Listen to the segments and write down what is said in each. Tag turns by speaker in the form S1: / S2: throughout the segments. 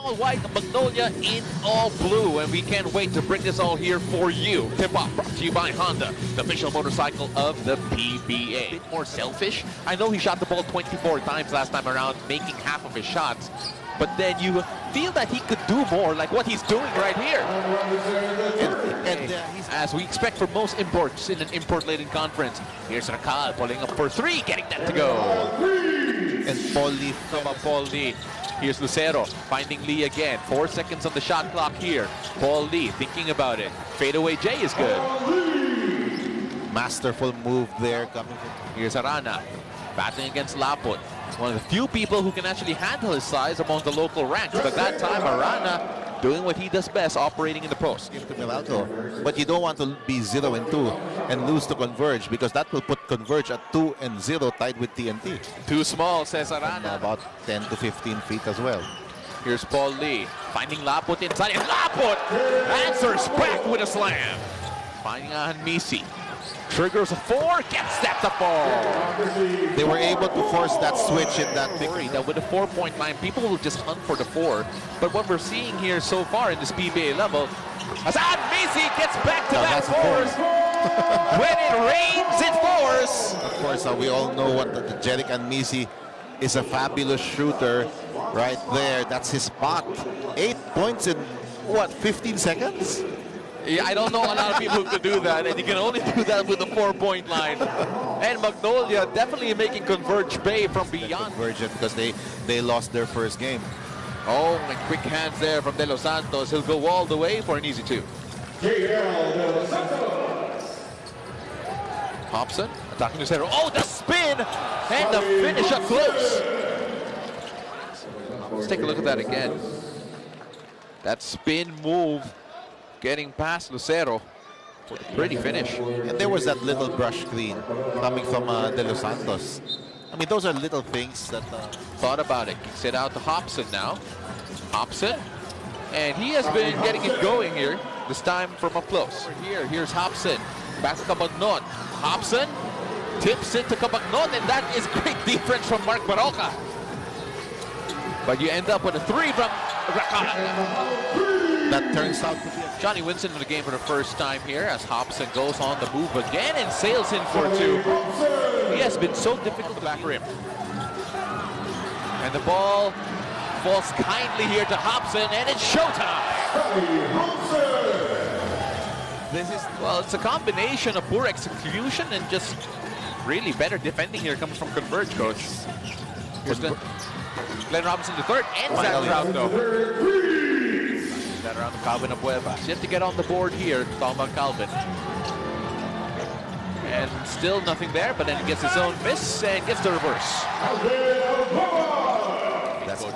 S1: all white, Magnolia in all blue, and we can't wait to bring this all here for you. Tip-off brought to you by Honda, the official motorcycle of the PBA. A bit more selfish. I know he shot the ball 24 times last time around, making half of his shots, but then you feel that he could do more, like what he's doing right here. As we expect for most imports in an import-laden conference. Here's Rakal pulling up for three, getting that to go.
S2: And Paul Lee.
S1: Paul Lee. Here's Lucero finding Lee again. 4 seconds on the shot clock here. Paul Lee thinking about it. Fadeaway J is good.
S2: Masterful move there coming from.
S1: Here's Arana battling against Laput. One of the few people who can actually handle his size among the local ranks. But that time, Arana doing what he does best, operating in the post.
S2: But you don't want to be 0-2 and lose to Converge, because that will put Converge at 2-0 tied with TNT.
S1: Too small, says Arana.
S2: About 10 to 15 feet as well.
S1: Here's Paul Lee finding Laput inside, and Laput answers back with a slam. Finding on Misi. Triggers a 4, gets that to fall.
S2: They were able to force that switch in that victory.
S1: That with a 4-point line, people will just hunt for the 4. But what we're seeing here so far in this PBA level, Hassan Misi gets back-to-back 4s. When it rains, it pours.
S2: Of course, we all know what the Jeric and Misi is, a fabulous shooter right there. That's his spot. 8 points in, what, 15 seconds?
S1: Yeah, I don't know a lot of people who could do that, and you can only do that with a 4-point line. And Magnolia definitely making Converge pay from beyond.
S2: Convergent, because they lost their first game.
S1: Oh, and quick hands there from De Los Santos. He'll go all the way for an easy 2. Hobson attacking the center. Oh, the spin and the finish up close. Let's take a look at that again. That spin move, getting past Lucero for a pretty finish.
S2: And there was that little brush clean coming from De Los Santos. I mean, those are little things that...
S1: Thought about it. Kicks it out to Hobson now. Hobson. And he has been getting it going here, this time from up close. Here's Hobson. Back to Cabagnon. Hobson tips it to Cabagnon, and that is great defense from Mark Baroka. But you end up with a 3 from Rakal.
S2: That turns out to be
S1: Johnny Winston in the game for the first time here as Hobson goes on the move again and sails in for 2. He has been so difficult to back rim. And the ball falls kindly here to Hobson, and it's showtime. This is, well, it's a combination of poor execution and just really better defending here coming from Converge, coach. Here's Glenn Robinson III ends that route though. That around to Calvin Abueva. You have to get on the board here, talking about Calvin. And still nothing there, but then he gets his own miss and gets the reverse.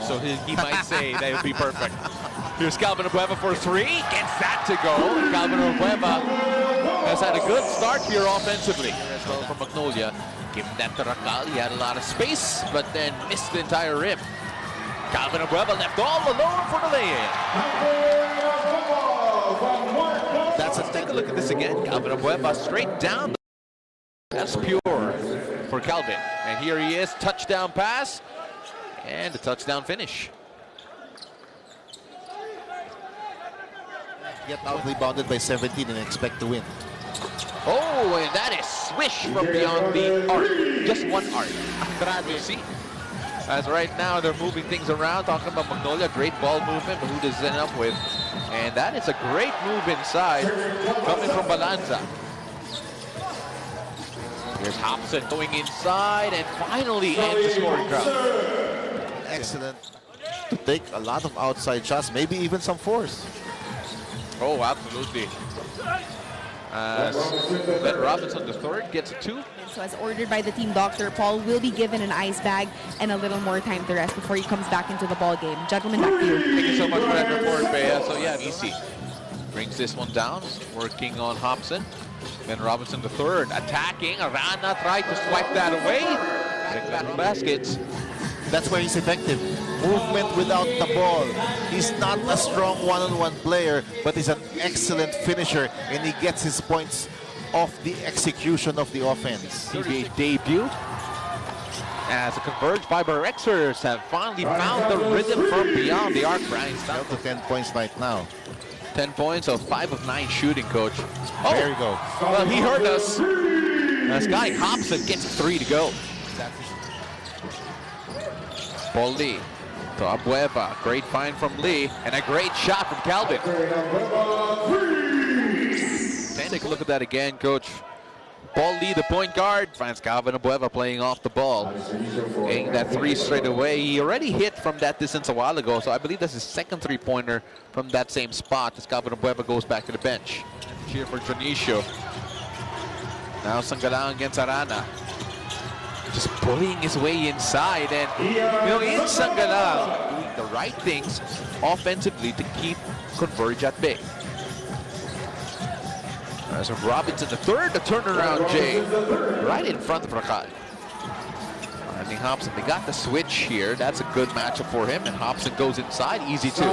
S1: So he might say that would be perfect. Here's Calvin Abueva for 3, gets that to go. And Calvin Abueva has had a good start here offensively as well from Magnolia. Giving that to Rakal. He had a lot of space, but then missed the entire rim. Calvin Abueva left all alone for the lay-in. Let's take a look at this again. Calvin Abueva straight down. That's pure for Calvin. And here he is, touchdown pass, and a touchdown finish.
S2: Get out rebounded by 17 and expect to win.
S1: Oh, and that is swish from beyond the arc. Just one arc. You see? As right now they're moving things around, talking about Magnolia, great ball movement, but who does it end up with? And that is a great move inside, coming from Balanza. Here's Hobson going inside, and finally ends the scoring crowd.
S2: Excellent. To take a lot of outside shots, maybe even some force.
S1: Oh, absolutely. Ben Robinson III gets a 2.
S3: So as ordered by the team doctor, Paul will be given an ice bag and a little more time to rest before he comes back into the ball game. Gentlemen, back to you.
S1: Thank you so much for that report, Bea. So yeah, easy. Brings this one down, working on Hobson. Ben Robinson III attacking. Arana tried to swipe that away. Back baskets.
S2: That's where he's effective. Movement without the ball. He's not a strong one-on-one player, but he's an excellent finisher, and he gets his points off the execution of the offense.
S1: PBA debut. as the Converge FiberXers have finally found the rhythm from beyond the arc. Brian's down
S2: Up to 10 points right now.
S1: 10 points, so 5 of 9 shooting, coach. Oh,
S2: There you go.
S1: well, he hurt us. Scotty Hobson gets 3 to go. Paul Lee to Abueva. Great find from Lee, and a great shot from Calvin. Take a look at that again, coach. Paul Lee, the point guard, finds Calvin Abueva playing off the ball. Getting that 3 straight away. He already hit from that distance a while ago, so I believe that's his second 3-pointer from that same spot as Calvin Abueva goes back to the bench. Cheer for Jonicio. Now Sangalang against Arana. Just bullying his way inside, and in Sangalang, doing the right things offensively to keep Converge at bay. So Robinson, the third, the turnaround, Jay, right in front of Racal. Finding Hobson. They got the switch here. That's a good matchup for him, and Hobson goes inside. Easy too.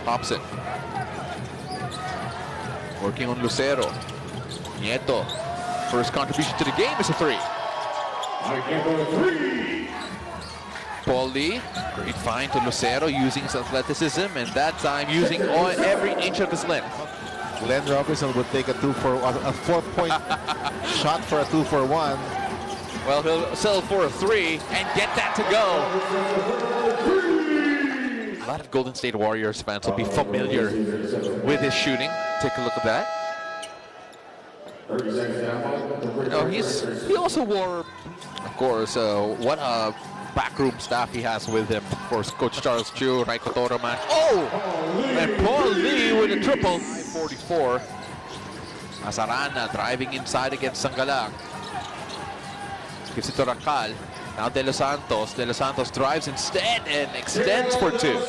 S1: Hobson. Working on Lucero. Nieto. First contribution to the game is a 3. Paul Lee, great find to Lucero using his athleticism, and that time using every inch of his length.
S2: Glenn Robinson would take a 4-point shot for a 2-for-1.
S1: Well, he'll settle for a 3 and get that to go. A lot of Golden State Warriors fans will be familiar with his shooting. Take a look at that. He also wore, of course, what a backroom staff he has with him. Of course, Coach Charles Chu, Raiko Toroman. Oh! And Paul Lee with a triple. 44. Asarana driving inside against Sangalang. Gives it to Racal. Now De Los Santos. De Los Santos drives instead and extends for 2.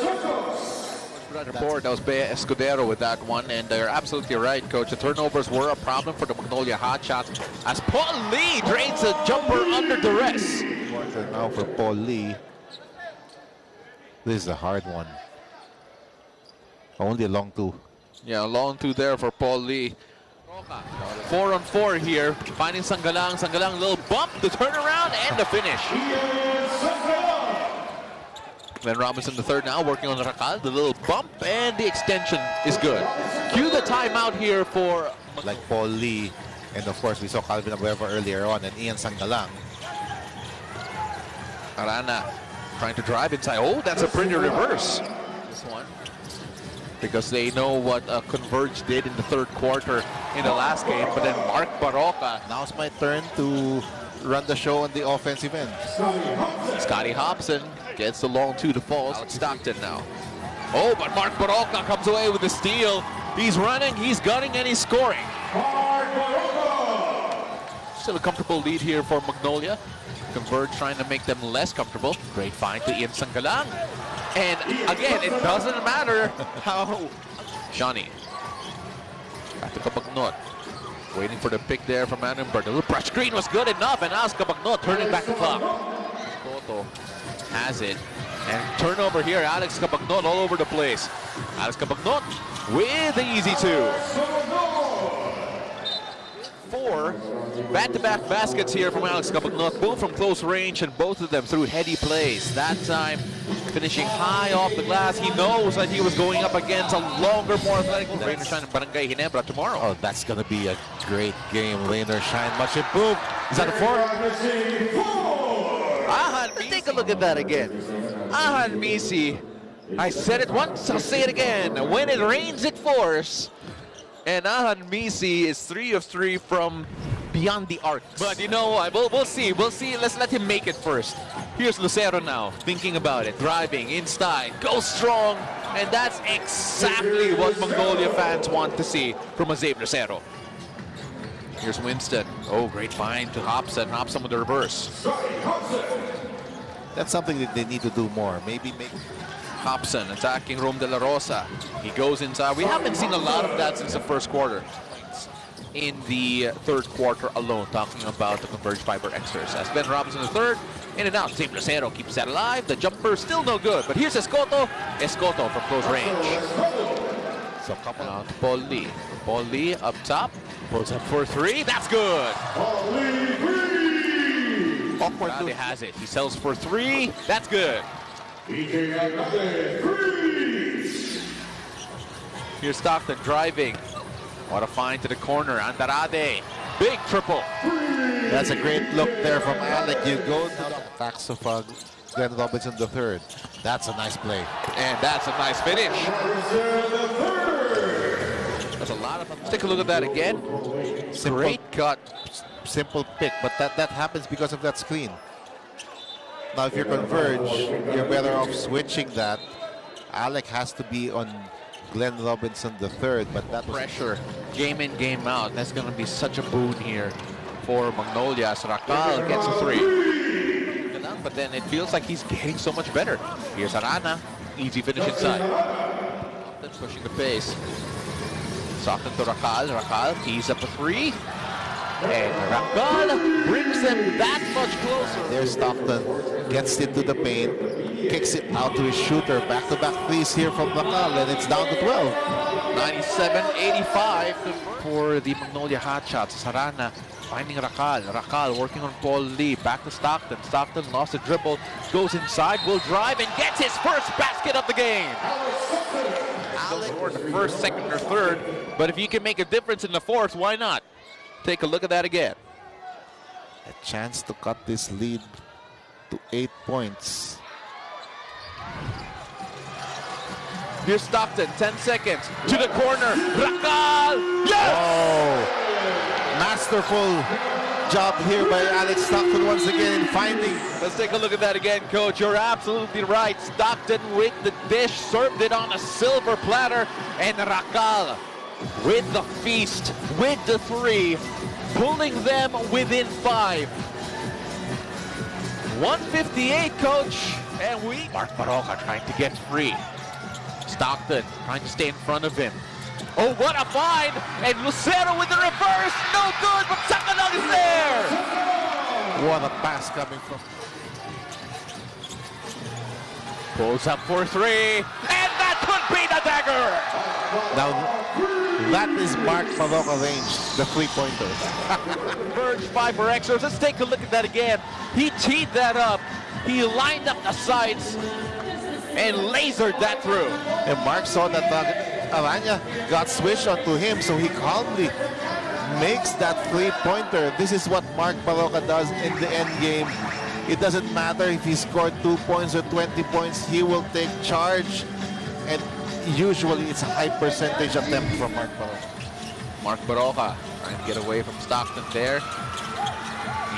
S1: Report, that was Bea Escudero with that one, and they're absolutely right, coach. The turnovers were a problem for the Magnolia Hotshots as Paul Lee drains a jumper under duress.
S2: Now for Paul Lee. This is a hard one. Only a long 2.
S1: Yeah, long 2 there for Paul Lee. 4-on-4 here, finding Sangalang. Sangalang, a little bump, the turnaround, and the finish. Glenn Robinson the third now working on Racal. The little bump and the extension is good. Cue the timeout here for
S2: like Paul Lee, and of course we saw Calvin Abueva earlier on, and Ian Sangalang.
S1: Arana trying to drive inside. Oh, that's a pretty reverse. This one. Because they know what Converge did in the third quarter in the last game. But then Mark Baroka.
S2: Now it's my turn to run the show on the offensive end.
S1: Scotty Hobson gets the long 2 to fall. Alex Stockton now. Oh, but Mark Baroka comes away with the steal. He's running, he's gunning, and he's scoring. Still a comfortable lead here for Magnolia. Converge trying to make them less comfortable. Great find to Ian Sangalang. And again, it doesn't matter how... Johnny. Back to Cabagnot. Waiting for the pick there from Annenberg. The little brush screen was good enough, and now Cabagnot turning back the clock. Toto has it. And turnover here, Alex Cabagnot all over the place. Alex Cabagnot with the easy 2. 4 back-to-back baskets here from Alex Cabagnot, both from close range, and both of them through heady plays. That time finishing high off the glass. He knows that he was going up against a longer, more athletic Rain or Shine in Barangay Ginebra tomorrow.
S2: Oh, that's going to be a great game. Rain or Shine, much improved. Is that a 4?
S1: Take a look at that again. Ahan Misi. I said it once, I'll say it again. When it rains, it pours. And Ahan Misi is 3 of 3 from beyond the arc. But you know what? We'll see. We'll see. Let's let him make it first. Here's Lucero now, thinking about it, driving inside, go strong, and that's exactly what Magnolia fans want to see from a Zave Lucero. Here's Winston. Oh, great find to Hobson. Hobson with the reverse.
S2: That's something that they need to do more. Maybe make
S1: Hobson attacking Rom De La Rosa. He goes inside. We haven't seen a lot of that since the first quarter. In the third quarter alone, talking about the Converge FiberXers. As Ben Robinson the third, in and out. Zave Lucero keeps that alive. The jumper still no good. But here's Escoto. Escoto from close range. So couple out to Paul Lee. Paul Lee up top. Pulls up for three. That's good.
S2: Awkward
S1: Raleigh has it. He sells for three. That's good. Here's Stockton driving. What a find to the corner. Andrade. Big triple.
S2: That's a great look there from Alec. You go to the backs of Glenn Robinson III. That's a nice play.
S1: And that's a nice finish. That's a lot of fun. Let's take a look at that again. Great cut.
S2: Simple pick, but that happens because of that screen. Now, if you're Converge, you're better off switching that. Alec has to be on Glenn Robinson III, but that was
S1: Pressure, game in, game out. That's going to be such a boon here for Magnolia as Racal gets a three. But then it feels like he's getting so much better. Here's Arana, easy finish inside. That's pushing the pace. Stockton to Racal. Racal keys up a three. And Racal brings them that much closer.
S2: There's Stockton, gets into the paint, kicks it out to his shooter. Back-to-back threes here from Racal, and it's down to 12.
S1: 97-85 for the Magnolia Hotshots. Sarana finding Racal. Racal working on Paul Lee. Back to Stockton. Stockton lost a dribble. Goes inside, will drive, and gets his first basket of the game. Alex scored the first, second, or third. But if you can make a difference in the fourth, why not? Take a look at that again.
S2: A chance to cut this lead to 8 points.
S1: Here's Stockton, 10 seconds, to the corner, Racal, yes!
S2: Oh, masterful job here by Alex Stockton once again in finding.
S1: Let's take a look at that again, Coach. You're absolutely right. Stockton with the dish, served it on a silver platter, and Racal with the feast, with the three, pulling them within 5. 158, Coach, and Mark Baroka trying to get free. Stockton trying to stay in front of him. Oh, what a find! And Lucero with the reverse, no good, but Sakalog is there!
S2: What a pass coming from.
S1: Pulls up for three, and that could be the dagger!
S2: Now, that is Mark Baroka range, the three-pointer.
S1: Converge FiberXers, let's take a look at that again. He teed that up, he lined up the sights, and lasered that through.
S2: And Mark saw that Arana got switched onto him, so he calmly makes that three-pointer. This is what Mark Baroka does in the end game. It doesn't matter if he scored 2 points or 20 points, he will take charge, and usually it's a high percentage attempt from Mark Baroka.
S1: Mark Baroka trying to get away from Stockton there.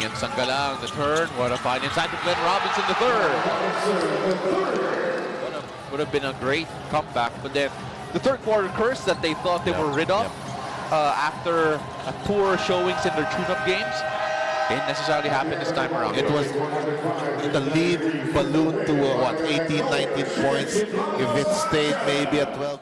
S1: Ian Sangala on the turn. What a find inside to Glenn Robinson the third. Would have been a great comeback, but then the third quarter curse that they thought they were rid of after poor showings in their tune-up games didn't necessarily happen this time around.
S2: It was the lead balloon to 18, 19 points. If it stayed maybe at 12.